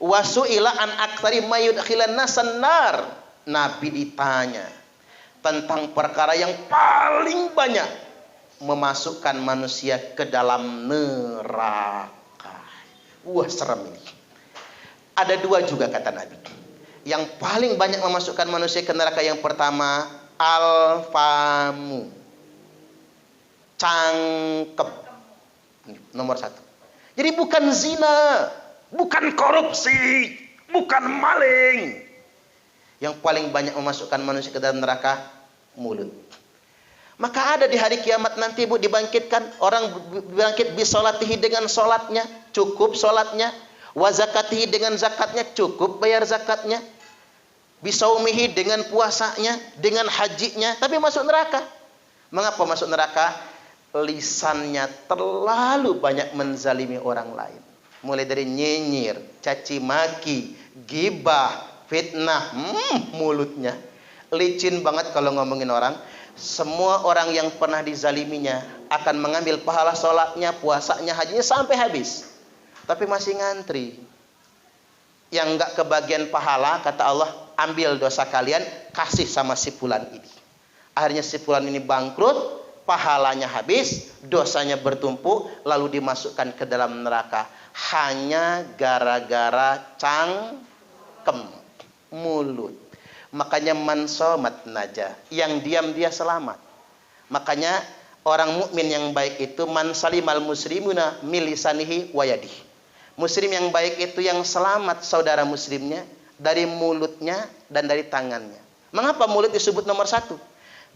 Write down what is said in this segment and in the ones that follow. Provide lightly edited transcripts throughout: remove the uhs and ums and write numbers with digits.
Wasu'ila an aktsari mayudkhilan nasan nar. Nabi ditanya tentang perkara yang paling banyak memasukkan manusia ke dalam neraka. Wah, serem ini. Ada dua juga kata Nabi. Yang paling banyak memasukkan manusia ke neraka, yang pertama alfamu, cangkem, nomor satu. Jadi bukan zina, bukan korupsi, bukan maling. Yang paling banyak memasukkan manusia ke dalam neraka, mulut. Maka ada di hari kiamat nanti, Bu, dibangkitkan orang bangkit bisolatihi, dengan solatnya, cukup solatnya. Wa zakatihi, dengan zakatnya, cukup bayar zakatnya. Bisaumihi, dengan puasanya, dengan hajinya, tapi masuk neraka. Mengapa masuk neraka? Lisannya terlalu banyak menzalimi orang lain. Mulai dari nyinyir, caci maki, gibah, fitnah. Mulutnya licin banget kalau ngomongin orang. Semua orang yang pernah dizaliminya akan mengambil pahala sholatnya, puasanya, hajinya sampai habis, tapi masih ngantri. Yang enggak kebagian pahala, kata Allah, ambil dosa kalian, kasih sama si fulan ini. Akhirnya si fulan ini bangkrut, pahalanya habis, dosanya bertumpuk, lalu dimasukkan ke dalam neraka. Hanya gara-gara cangkem, mulut. Makanya mansomat naja, yang diam dia selamat. Makanya orang mukmin yang baik itu man salimal muslimuna milisanihi wayadi. Muslim yang baik itu yang selamat saudara muslimnya dari mulutnya dan dari tangannya. Mengapa mulut disebut nomor satu?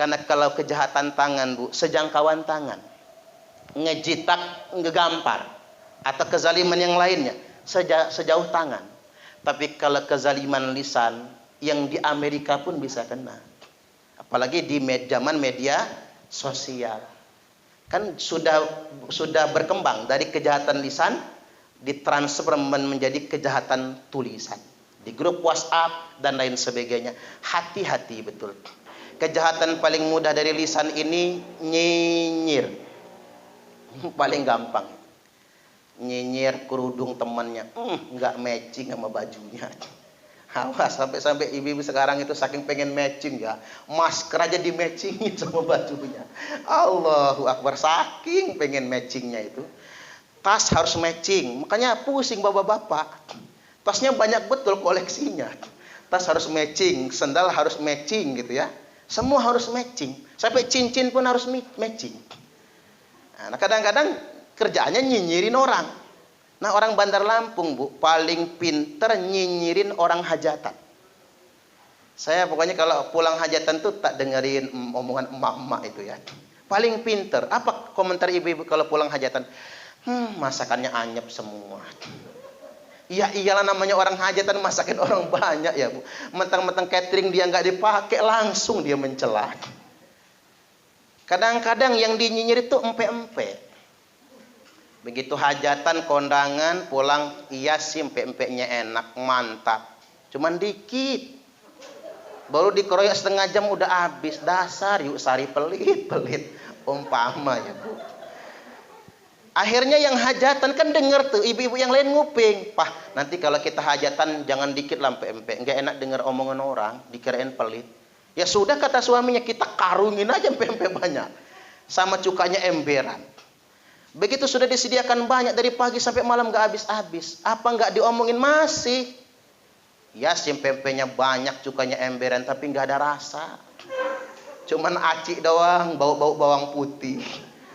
Karena kalau kejahatan tangan, Bu, sejangkauan tangan, ngejitak, ngegampar, atau kezaliman yang lainnya sejauh tangan. Tapi kalau kezaliman lisan, yang di Amerika pun bisa kena. Apalagi di zaman media sosial. Kan sudah berkembang dari kejahatan lisan ditransfer menjadi kejahatan tulisan. Di grup WhatsApp dan lain sebagainya. Hati-hati betul. Kejahatan paling mudah dari lisan ini nyinyir. Paling gampang. Nyinyir kerudung temannya. Nggak matching sama bajunya. Awas, sampai ibu-ibu sekarang itu saking pengen matching ya, masker aja di matchingin sama bajunya. Allahu Akbar, saking pengen matchingnya itu. Tas harus matching, makanya pusing bapak-bapak. Tasnya banyak betul koleksinya. Tas harus matching, sendal harus matching gitu ya. Semua harus matching, sampai cincin pun harus matching. Nah, kadang-kadang kerjaannya nyinyirin orang. Nah, orang Bandar Lampung, Bu, paling pinter nyinyirin orang hajatan. Saya pokoknya kalau pulang hajatan tuh tak dengerin omongan emak-emak itu ya. Paling pinter. Apa komentar ibu-ibu kalau pulang hajatan? Masakannya anyep semua. Ya iyalah, namanya orang hajatan, masakin orang banyak ya, Bu. Mentang-mentang catering dia nggak dipakai, langsung dia mencela. Kadang-kadang yang dinyinyir itu empe-empe. Begitu hajatan, kondangan, pulang, iya sih empe-empenya enak, mantap. Cuman dikit. Baru dikeroyok setengah jam udah habis. Dasar yuk sari pelit-pelit. Umpama ya, Bu. Akhirnya yang hajatan kan denger tuh, ibu-ibu yang lain nguping. Pah, nanti kalau kita hajatan jangan dikit lah empe-empe. Nggak enak denger omongan orang, dikirain pelit. Ya sudah, kata suaminya, kita karungin aja empe-empe banyak. Sama cukanya emberan. Begitu sudah disediakan banyak dari pagi sampai malam nggak habis-habis. Apa nggak diomongin masih? Ya, pempenya banyak, cukanya emberan, tapi nggak ada rasa. Cuman acik doang, bau-bau bawang putih.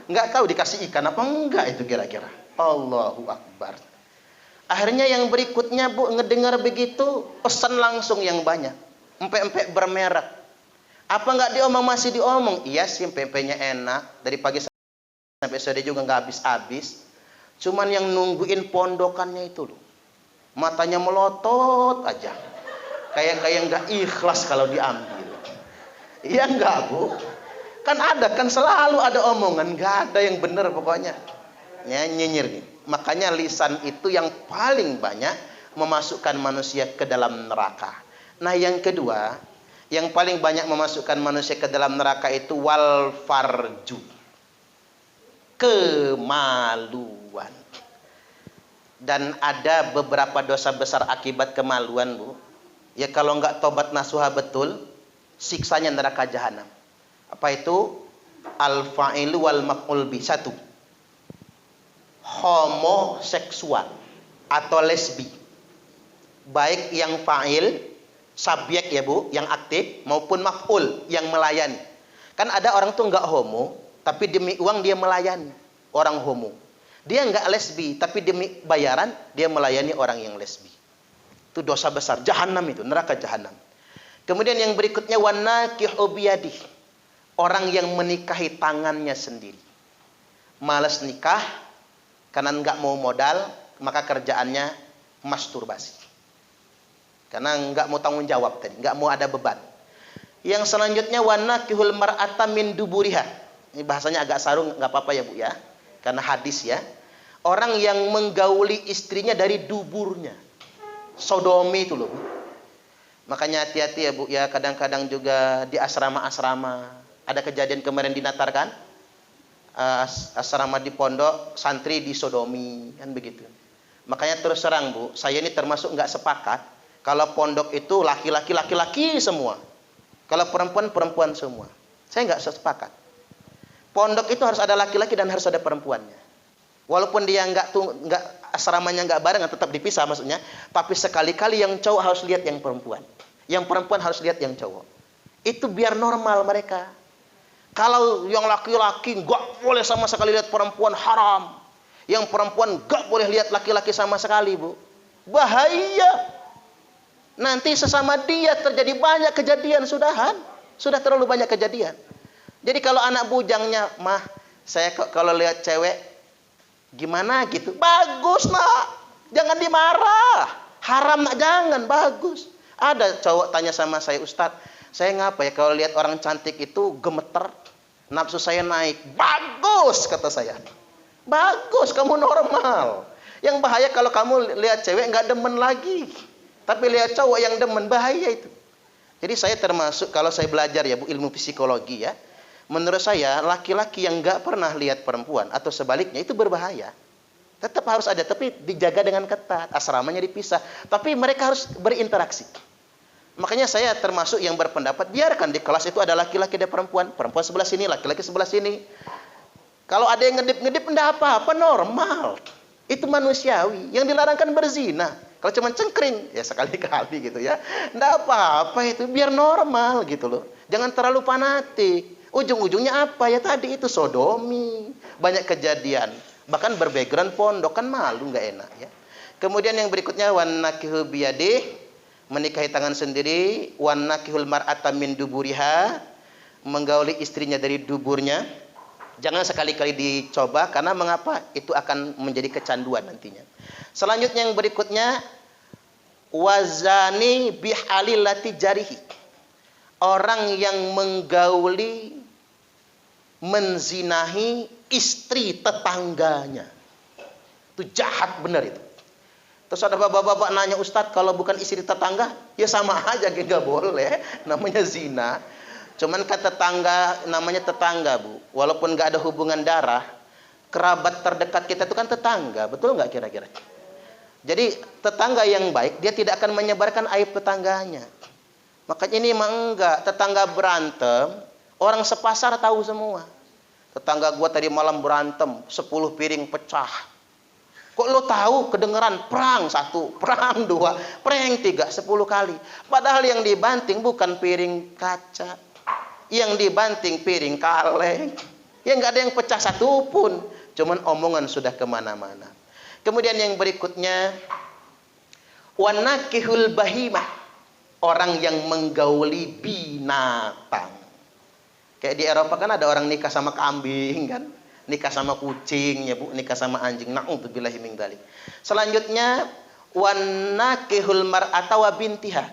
Nggak tahu dikasih ikan apa enggak itu kira-kira. Allahu Akbar. Akhirnya yang berikutnya, Bu, ngedengar begitu, pesan langsung yang banyak. Empek-empek bermerek. Apa nggak diomong, masih diomong? Iya sih, pempenya enak. Dari pagi sampai sore juga nggak habis-habis. Cuman yang nungguin pondokannya itu loh, matanya melotot aja, kayak nggak ikhlas kalau diambil. Iya nggak, Bu? Kan ada, kan selalu ada omongan, nggak ada yang benar pokoknya. Nyinyir nih. Makanya lisan itu yang paling banyak memasukkan manusia ke dalam neraka. Nah, yang kedua, yang paling banyak memasukkan manusia ke dalam neraka itu wal farju, kemaluan. Dan ada beberapa dosa besar akibat kemaluan, Bu. Ya kalau nggak tobat nasuha betul, siksanya neraka jahanam. Apa itu? Al-fa'ilu wal maf'ul bi. 1. Homoseksual atau lesbi. Baik yang fa'il, subjek ya Bu, yang aktif, maupun maf'ul, yang melayani. Kan ada orang tuh nggak homo, tapi demi uang dia melayani orang homo. Dia nggak lesbi, tapi demi bayaran dia melayani orang yang lesbi. Itu dosa besar, jahanam itu, neraka jahanam. Kemudian yang berikutnya wanakihu biyadih. Orang yang menikahi tangannya sendiri. Malas nikah karena nggak mau modal, maka kerjaannya masturbasi. Karena nggak mau tanggung jawab tadi, nggak mau ada beban. Yang selanjutnya wanakihul mar'ata min duburiha. Ini bahasanya agak sarung, nggak apa-apa ya Bu ya. Karena hadis ya. Orang yang menggauli istrinya dari duburnya. Sodomi itu loh Bu. Makanya hati-hati ya Bu ya. Kadang-kadang juga di asrama-asrama. Ada kejadian kemarin di Natar kan. Asrama di pondok, santri di sodomi. Kan begitu. Makanya terus terang Bu. Saya ini termasuk nggak sepakat. Kalau pondok itu laki-laki semua. Kalau perempuan, perempuan semua. Saya nggak sepakat. Pondok itu harus ada laki-laki dan harus ada perempuannya. Walaupun dia nggak asramanya nggak bareng, tetap dipisah maksudnya. Tapi sekali-kali yang cowok harus lihat yang perempuan. Yang perempuan harus lihat yang cowok. Itu biar normal mereka. Kalau yang laki-laki nggak boleh sama sekali lihat perempuan, haram. Yang perempuan nggak boleh lihat laki-laki sama sekali, Bu. Bahaya. Nanti sesama dia terjadi banyak kejadian sudahan. Sudah terlalu banyak kejadian. Jadi kalau anak bujangnya, mah, saya kalau lihat cewek gimana gitu, bagus nak, jangan dimarah, haram nak, jangan, bagus. Ada cowok tanya sama saya, Ustadz, saya ngapa ya kalau lihat orang cantik itu gemeter, nafsu saya naik. Bagus kata saya, bagus, kamu normal. Yang bahaya kalau kamu lihat cewek nggak demen lagi, tapi lihat cowok yang demen, bahaya itu. Jadi saya termasuk, kalau saya belajar ya Bu, ilmu psikologi ya, menurut saya laki-laki yang nggak pernah lihat perempuan atau sebaliknya itu berbahaya. Tetap harus ada, tapi dijaga dengan ketat. Asramanya dipisah, tapi mereka harus berinteraksi. Makanya saya termasuk yang berpendapat biarkan di kelas itu ada laki-laki dan perempuan, perempuan sebelah sini, laki-laki sebelah sini. Kalau ada yang ngedip-ngedip enggak apa-apa, normal. Itu manusiawi. Yang dilarang kan berzina. Kalau cuma cengkring ya sekali-kali gitu ya, enggak apa-apa, itu biar normal gitu loh. Jangan terlalu fanatik. Ujung-ujungnya apa ya tadi itu sodomi, banyak kejadian, bahkan berbackground pondok, kan malu, nggak enak ya. Kemudian yang berikutnya wanakihu biyadih, menikahi tangan sendiri, wanakihul mar'ata min duburiha, menggauli istrinya dari duburnya. Jangan sekali-kali dicoba, karena mengapa? Itu akan menjadi kecanduan nantinya. Selanjutnya yang berikutnya wazani bihalilati jarihi. Orang yang menggauli, menzinahi istri tetangganya. Itu jahat benar itu. Terus ada bapak-bapak nanya, Ustadz, kalau bukan istri tetangga, ya sama aja, nggak boleh. Namanya zina. Cuman kan tetangga, namanya tetangga Bu. Walaupun nggak ada hubungan darah, kerabat terdekat kita itu kan tetangga. Betul nggak kira-kira? Jadi tetangga yang baik, dia tidak akan menyebarkan aib tetangganya. Makanya ini mah enggak, tetangga berantem, orang sepasar tahu semua. Tetangga gua tadi malam berantem, 10 piring pecah. Kok lo tahu? Kedengeran perang 1, perang 2, perang 3, 10 kali. Padahal yang dibanting bukan piring kaca. Yang dibanting piring kaleng. Ya enggak ada yang pecah 1 pun. Cuman omongan sudah kemana-mana. Kemudian yang berikutnya wanakihul bahimah. Orang yang menggauli binatang. Kayak di Eropa kan ada orang nikah sama kambing kan, nikah sama kucing ya Bu, nikah sama anjing. Na'udzubillahi min dzalik. Selanjutnya wanakihul mar'ata wa bintiha.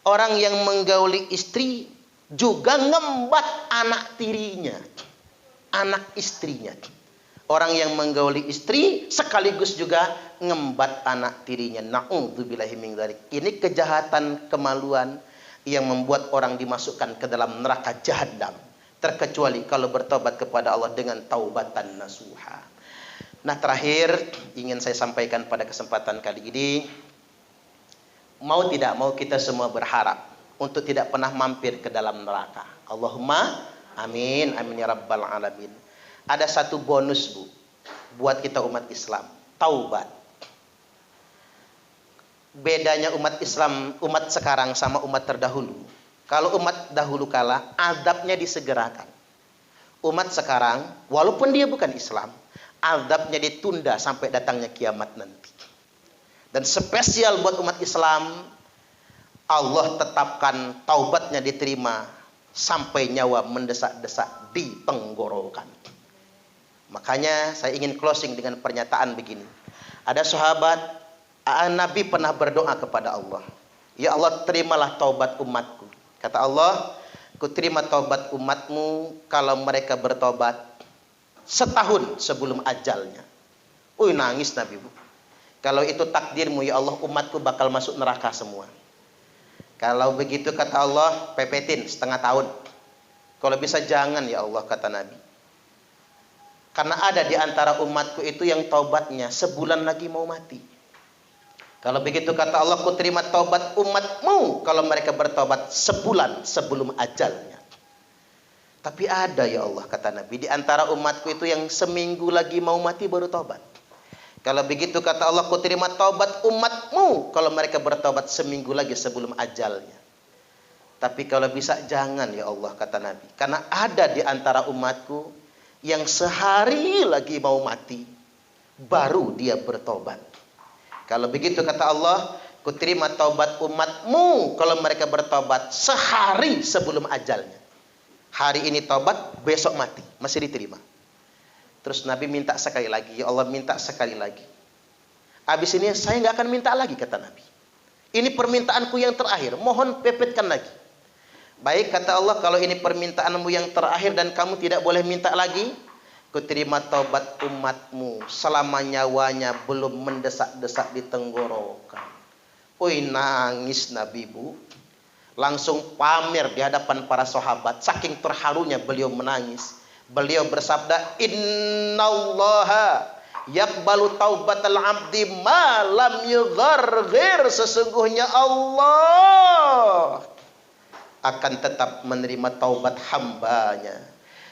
Orang yang menggauli istri juga ngembat anak tirinya, anak istrinya. Orang yang menggauli istri sekaligus juga ngembat anak tirinya. Na'udzubillahi min dzalik. Ini kejahatan kemaluan yang membuat orang dimasukkan ke dalam neraka jahanam. Terkecuali kalau bertobat kepada Allah dengan taubatan nasuha. Nah, terakhir ingin saya sampaikan pada kesempatan kali ini, mau tidak mau kita semua berharap untuk tidak pernah mampir ke dalam neraka. Allahumma amin, amin ya rabbal alamin. Ada satu bonus, Bu, buat kita umat Islam, taubat. Bedanya umat Islam, umat sekarang sama umat terdahulu. Kalau umat dahulu kala, azabnya disegerakan. Umat sekarang, walaupun dia bukan Islam, azabnya ditunda sampai datangnya kiamat nanti. Dan spesial buat umat Islam, Allah tetapkan taubatnya diterima sampai nyawa mendesak-desak di tenggorokan. Makanya saya ingin closing dengan pernyataan begini. Ada sahabat, Nabi pernah berdoa kepada Allah. Ya Allah, terimalah taubat umatku. Kata Allah, ku terima taubat umatmu kalau mereka bertobat setahun sebelum ajalnya. Nangis Nabi, Bu. Kalau itu takdirmu ya Allah, umatku bakal masuk neraka semua. Kalau begitu kata Allah, pepetin setengah tahun. Kalau bisa jangan ya Allah, kata Nabi. Karena ada di antara umatku itu yang taubatnya sebulan lagi mau mati. Kalau begitu kata Allah, ku terima taubat umatmu kalau mereka bertobat sebulan sebelum ajalnya. Tapi ada ya Allah, kata Nabi, di antara umatku itu yang seminggu lagi mau mati baru taubat. Kalau begitu kata Allah, ku terima taubat umatmu kalau mereka bertobat seminggu lagi sebelum ajalnya. Tapi kalau bisa jangan ya Allah, kata Nabi. Karena ada di antara umatku yang sehari lagi mau mati baru dia bertobat. Kalau begitu kata Allah, ku terima taubat umatmu kalau mereka bertobat sehari sebelum ajalnya. Hari ini taubat, besok mati, masih diterima. Terus Nabi minta sekali lagi, ya Allah minta sekali lagi. Habis ini saya nggak akan minta lagi, kata Nabi. Ini permintaanku yang terakhir, mohon pepetkan lagi. Baik, kata Allah, kalau ini permintaanmu yang terakhir dan kamu tidak boleh minta lagi, ku terima taubat umatmu selama nyawanya belum mendesak-desak di tenggorokan. Nangis Nabi, Bu. Langsung pamer di hadapan para sahabat. Saking terharunya beliau menangis. Beliau bersabda, innallaha yaqbalu taubatal abdi ma lam yugharghir. Sesungguhnya Allah akan tetap menerima taubat hambanya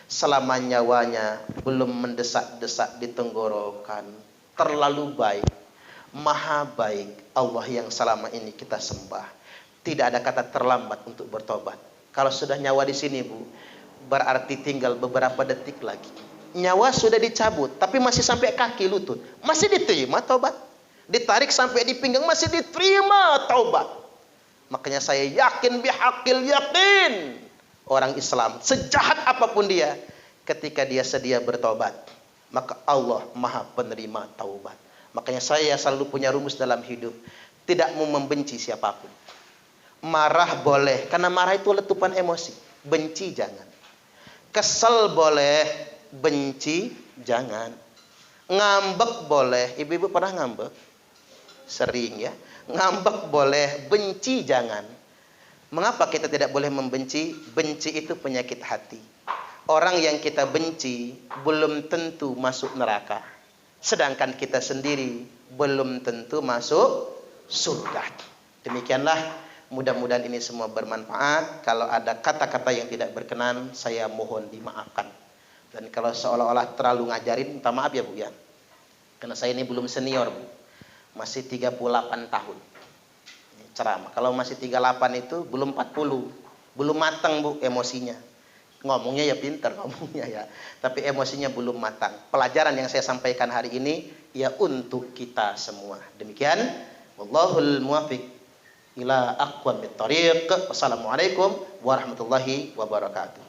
selama nyawanya belum mendesak-desak di tenggorokan. Terlalu baik, maha baik Allah yang selama ini kita sembah. Tidak ada kata terlambat untuk bertobat. Kalau sudah nyawa di sini, Bu, berarti tinggal beberapa detik lagi. Nyawa sudah dicabut, tapi masih sampai kaki lutut, masih diterima taubat. Ditarik sampai di pinggang, masih diterima taubat. Makanya saya yakin, bihaqil yakin, orang Islam sejahat apapun dia, ketika dia sedia bertobat, maka Allah maha penerima taubat. Makanya saya selalu punya rumus dalam hidup, tidak mau membenci siapapun. Marah boleh, karena marah itu letupan emosi. Benci jangan. Kesel boleh, benci jangan. Ngambek boleh. Ibu-ibu pernah ngambek? Sering ya. Ngambek boleh, benci jangan. Mengapa kita tidak boleh membenci? Benci itu penyakit hati. Orang yang kita benci belum tentu masuk neraka. Sedangkan kita sendiri belum tentu masuk surga. Demikianlah. Mudah-mudahan ini semua bermanfaat. Kalau ada kata-kata yang tidak berkenan, saya mohon dimaafkan. Dan kalau seolah-olah terlalu ngajarin, minta maaf ya Bu ya. Karena saya ini belum senior, Bu. Masih 38 tahun. Ini ceramah. Kalau masih 38 itu belum 40. Belum matang, Bu, emosinya. Ngomongnya ya pinter, ngomongnya ya. Tapi emosinya belum matang. Pelajaran yang saya sampaikan hari ini, ya untuk kita semua. Demikian. Wallahul muwaffiq ila aqwamit thariq. Wassalamualaikum warahmatullahi wabarakatuh.